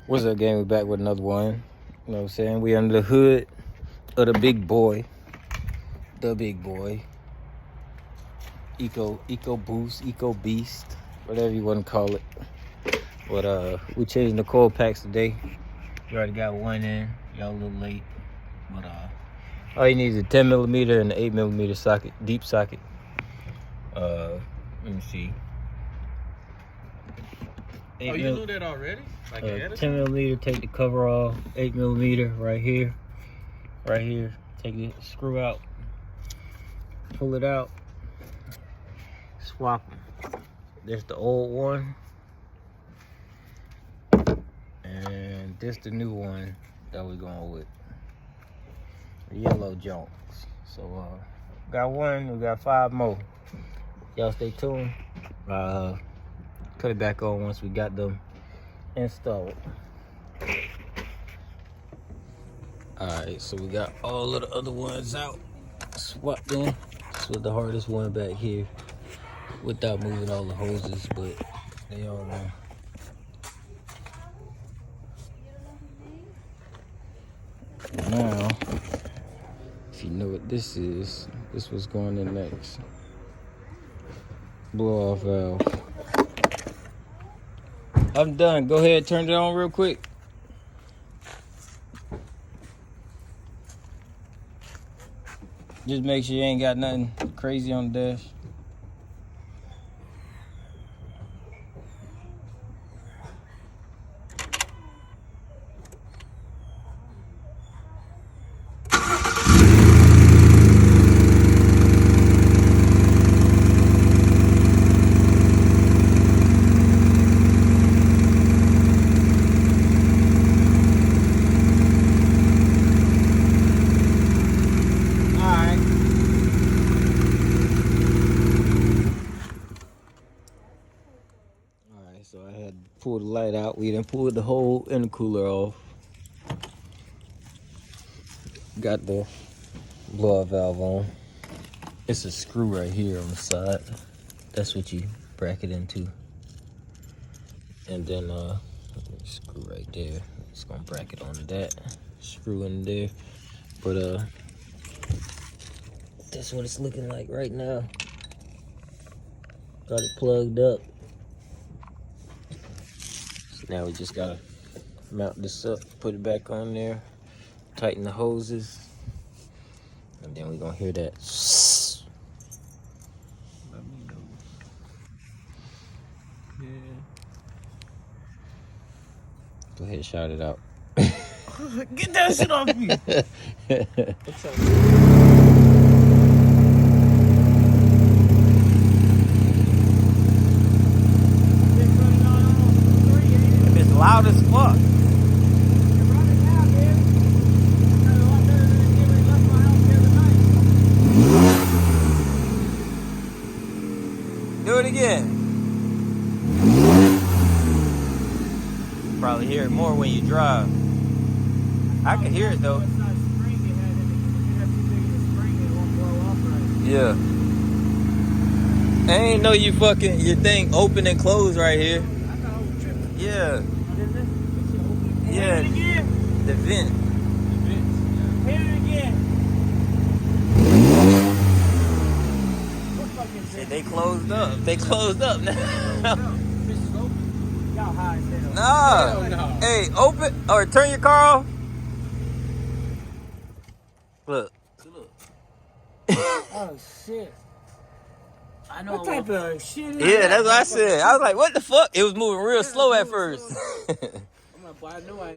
What's up, gang? We back with another one. You know what I'm saying? We under the hood of the big boy. The big boy. EcoBoost, EcoBeast, whatever you want to call it. But we changing the coil packs today. We already got one in. Y'all a little late. But all you need is a 10mm and an 8mm socket, deep socket. Let me see. Oh, you knew that already? Like 10mm, take the cover off. 8mm right here. Right here. Take the screw out. Pull it out. Swap them. There's the old one. And this the new one that we're going with. The yellow Jones. So got one, we got 5 more. Y'all stay tuned. Cut it back on once we got them installed. Alright, so we got all of the other ones out, swapped in. This was the hardest one back here without moving all the hoses, but they all there. Now, if you know what this is, this was going in next. Blow off valve. I'm done. Go ahead, turn it on real quick. Just make sure you ain't got nothing crazy on the dash. So I had to pull the light out. We done pulled the whole intercooler off. Got the blow-off valve on. It's a screw right here on the side. That's what you bracket into. And then screw right there. It's gonna bracket onto that. Screw in there. But that's what it's looking like right now. Got it plugged up. Now we just gotta mount this up, put it back on there, tighten the hoses, and then we're gonna hear that. Let me know. Yeah. Go ahead and shout it out. Get that shit off me! What's up? Loud as fuck. Do it again. Probably hear it more when you drive. I can hear it though. Yeah. I ain't know you fucking your thing open and close right here. Yeah. Yeah, the vent. Hit it again. Shit, they closed up. They closed up now. Y'all high as hell. Nah. No. Hey, open or turn your car off. Look. Oh shit. I know what type of shit is Yeah, that's what I said. I was like, what the fuck? It was moving real slow at first. I'm like, boy, I know I